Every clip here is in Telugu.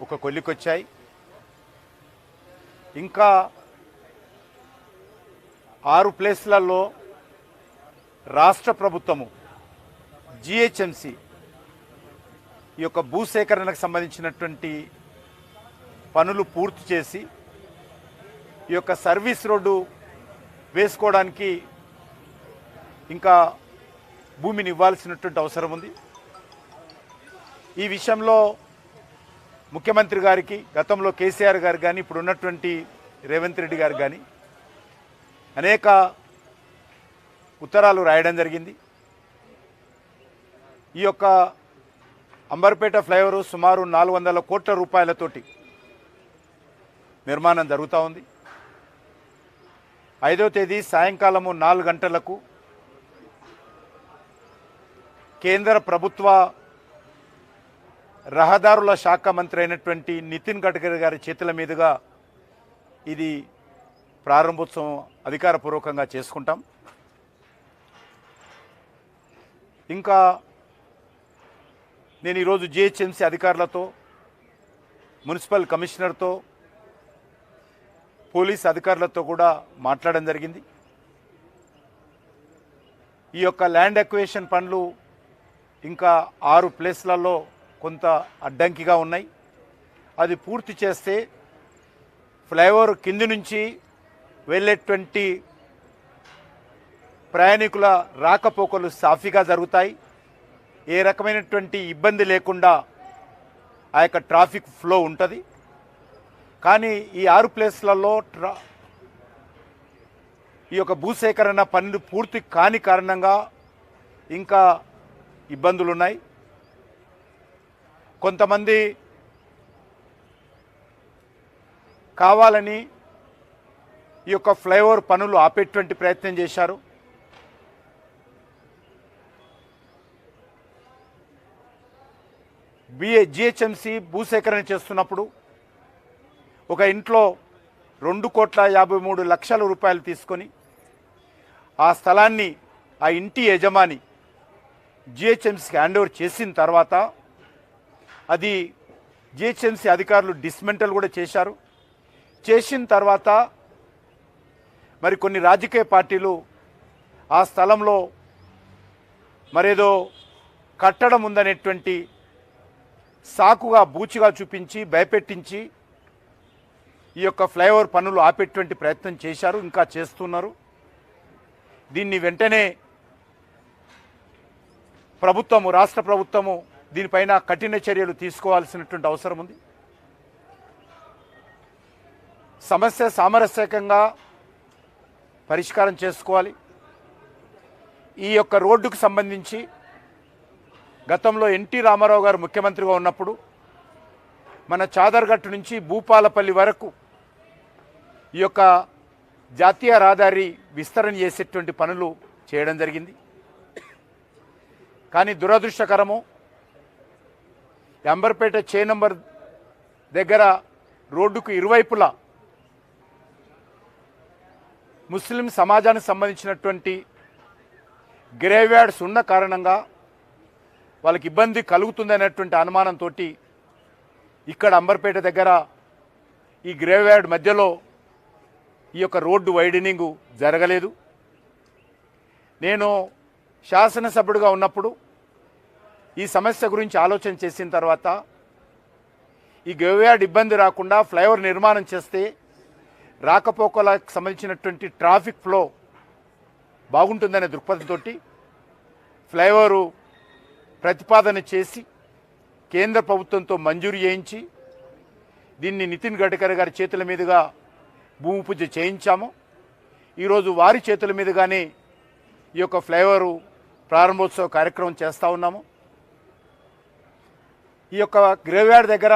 ఒక కొలికొచ్చాయి. ఇంకా 6 ప్లేస్లలో రాష్ట్ర ప్రభుత్వము జిహెచ్ఎంసి ఈ యొక్క భూసేకరణకు సంబంధించినటువంటి పనులు పూర్తి చేసి ఈ యొక్క సర్వీస్ రోడ్డు వేసుకోవడానికి ఇంకా భూమిని ఇవ్వాల్సినటువంటి అవసరం ఉంది. ఈ విషయంలో ముఖ్యమంత్రి గారికి, గతంలో కేసీఆర్ గారు కానీ, ఇప్పుడు ఉన్నటువంటి రేవంత్ రెడ్డి గారు కానీ అనేక ఉత్తరాలు రాయడం జరిగింది. ఈ యొక్క అంబర్పేట ఫ్లైఓవర్ సుమారు 400 కోట్ల రూపాయలతోటి నిర్మాణం జరుగుతూ ఉంది. 5వ తేదీ సాయంకాలము 4 గంటలకు కేంద్ర ప్రభుత్వ రహదారుల శాఖ మంత్రి అయినటువంటి నితిన్ గడ్కరీ గారి చేతుల మీదుగా ఇది ప్రారంభోత్సవం అధికారపూర్వకంగా చేసుకుంటాం. ఇంకా నేను ఈరోజు జిహెచ్ఎంసీ అధికారులతో, మున్సిపల్ కమిషనర్తో, పోలీస్ అధికారులతో కూడా మాట్లాడడం జరిగింది. ఈ యొక్క ల్యాండ్ అక్విజిషన్ పనులు ఇంకా 6 ప్లేస్లలో కొంత అడ్డంకిగా ఉన్నాయి. అది పూర్తి చేస్తే ఫ్లైఓవర్ కింది నుంచి వెళ్ళేటువంటి ప్రయాణికుల రాకపోకలు సాఫీగా జరుగుతాయి. ఏ రకమైనటువంటి ఇబ్బంది లేకుండా ఆ యొక్క ట్రాఫిక్ ఫ్లో ఉంటుంది. కానీ ఈ 6 ప్లేస్లలో ఈ యొక్క భూసేకరణ పనులు పూర్తి కాని కారణంగా ఇంకా ఇబ్బందులు ఉన్నాయి. కొంతమంది కావాలని ఈ యొక్క ఫ్లైఓవర్ పనులు ఆపేటువంటి ప్రయత్నం చేశారు. జిహెచ్ఎంసీ భూసేకరణ చేస్తున్నప్పుడు ఒక ఇంట్లో 2,53,00,000 రూపాయలు తీసుకొని ఆ స్థలాన్ని ఆ ఇంటి యజమాని జిహెచ్ఎంసీకి హ్యాండ్ ఓవర్ చేసిన తర్వాత అది జిహెచ్ఎంసీ అధికారులు డిస్మెంటల్ కూడా చేశారు. చేసిన తర్వాత మరి కొన్ని రాజకీయ పార్టీలు ఆ స్థలంలో మరేదో కట్టడం ఉందనేటువంటి సాకుగా బూచిగా చూపించి భయపెట్టించి ఈ యొక్క ఫ్లైఓవర్ పనులు ఆపేటువంటి ప్రయత్నం చేశారు, ఇంకా చేస్తున్నారు. దీన్ని వెంటనే ప్రభుత్వము, రాష్ట్ర ప్రభుత్వము దీనిపైన కఠిన చర్యలు తీసుకోవాల్సినటువంటి అవసరం ఉంది. సమస్య సామరస్యకంగా పరిష్కారం చేసుకోవాలి. ఈ యొక్క రోడ్డుకు సంబంధించి గతంలో ఎన్టీ రామారావు గారు ముఖ్యమంత్రిగా ఉన్నప్పుడు మన చాదర్ఘట్టు నుంచి భూపాలపల్లి వరకు ఈ యొక్క జాతీయ రహదారి విస్తరణ చేసేటువంటి పనులు చేయడం జరిగింది. కానీ దురదృష్టకరము, అంబర్పేట చే నంబర్ దగ్గర రోడ్డుకు ఇరువైపులా ముస్లిం సమాజానికి సంబంధించినటువంటి గ్రేవ్యార్డ్స్ ఉన్న కారణంగా వాళ్ళకి ఇబ్బంది కలుగుతుందనేటువంటి అనుమానంతో ఇక్కడ అంబర్పేట దగ్గర ఈ గ్రేవ్యార్డ్ మధ్యలో ఈ యొక్క రోడ్డు వైడనింగు జరగలేదు. నేను శాసనసభ్యుడిగా ఉన్నప్పుడు ఈ సమస్య గురించి ఆలోచన చేసిన తర్వాత ఈ గ్రేవ్యార్డ్ ఇబ్బంది రాకుండా ఫ్లైఓవర్ నిర్మాణం చేస్తే రాకపోకలకు సంబంధించినటువంటి ట్రాఫిక్ ఫ్లో బాగుంటుందనే దృక్పథంతో ఫ్లైఓవరు ప్రతిపాదన చేసి కేంద్ర ప్రభుత్వంతో మంజూరు చేయించి దీన్ని నితిన్ గడ్కరీ గారి చేతుల మీదుగా భూమి పూజ చేయించాము. ఈరోజు వారి చేతుల మీదుగానే ఈ యొక్క ఫ్లైఓవరు ప్రారంభోత్సవ కార్యక్రమం చేస్తూ ఉన్నాము. ఈ యొక్క గ్రేవ్యార్డ్ దగ్గర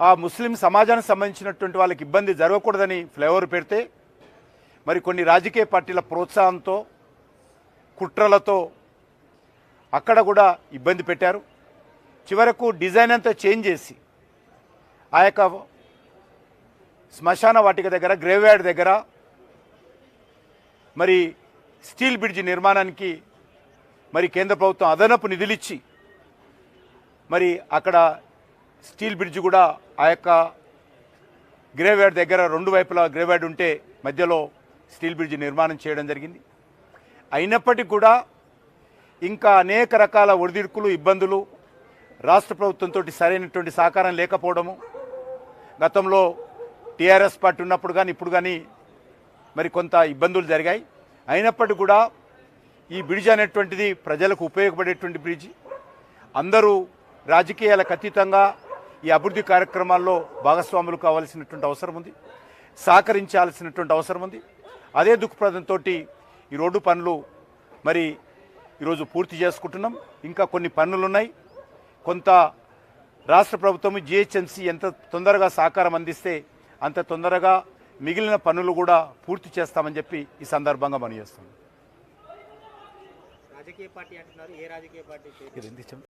ఆ ముస్లిం సమాజానికి సంబంధించినటువంటి వాళ్ళకి ఇబ్బంది జరగకూడదని ఫ్లైఓవర్ పెడితే మరి కొన్ని రాజకీయ పార్టీల ప్రోత్సాహంతో, కుట్రలతో అక్కడ కూడా ఇబ్బంది పెట్టారు. చివరకు డిజైన్ అంతా చేంజ్ చేసి ఆ యొక్క శ్మశాన వాటిక దగ్గర, గ్రేవ్యార్డ్ దగ్గర మరి స్టీల్ బ్రిడ్జ్ నిర్మాణానికి మరి కేంద్ర ప్రభుత్వం అదనపు నిధులిచ్చి మరి అక్కడ స్టీల్ బ్రిడ్జ్ కూడా ఆ యొక్క గ్రేవ్యార్డ్ దగ్గర రెండు వైపులా గ్రేవ్యార్డ్ ఉంటే మధ్యలో స్టీల్ బ్రిడ్జ్ నిర్మాణం చేయడం జరిగింది. అయినప్పటికీ కూడా ఇంకా అనేక రకాల ఒడిదుడుకులు, ఇబ్బందులు, రాష్ట్ర ప్రభుత్వంతో సరైనటువంటి సహకారం లేకపోవడము, గతంలో టీఆర్ఎస్ పార్టీ ఉన్నప్పుడు కానీ ఇప్పుడు కానీ మరి కొంత ఇబ్బందులు జరిగాయి. అయినప్పటికీ కూడా ఈ బ్రిడ్జ్ అనేటువంటిది ప్రజలకు ఉపయోగపడేటువంటి బ్రిడ్జ్. అందరూ రాజకీయాలకు అతీతంగా ఈ అభివృద్ధి కార్యక్రమాల్లో భాగస్వాములు కావాల్సినటువంటి అవసరం ఉంది, సహకరించాల్సినటువంటి అవసరం ఉంది. అదే దృక్పథంతో ఈ రోడ్డు పనులు మరి ఈరోజు పూర్తి చేసుకుంటున్నాం. ఇంకా కొన్ని పనులు ఉన్నాయి. కొంత రాష్ట్ర ప్రభుత్వం జిహెచ్ఎంసీ ఎంత తొందరగా సహకారం అందిస్తే అంత తొందరగా మిగిలిన పనులు కూడా పూర్తి చేస్తామని చెప్పి ఈ సందర్భంగా మనం చేస్తాం. రాజకీయ పార్టీ అంటున్నారు, ఏ రాజకీయ పార్టీ?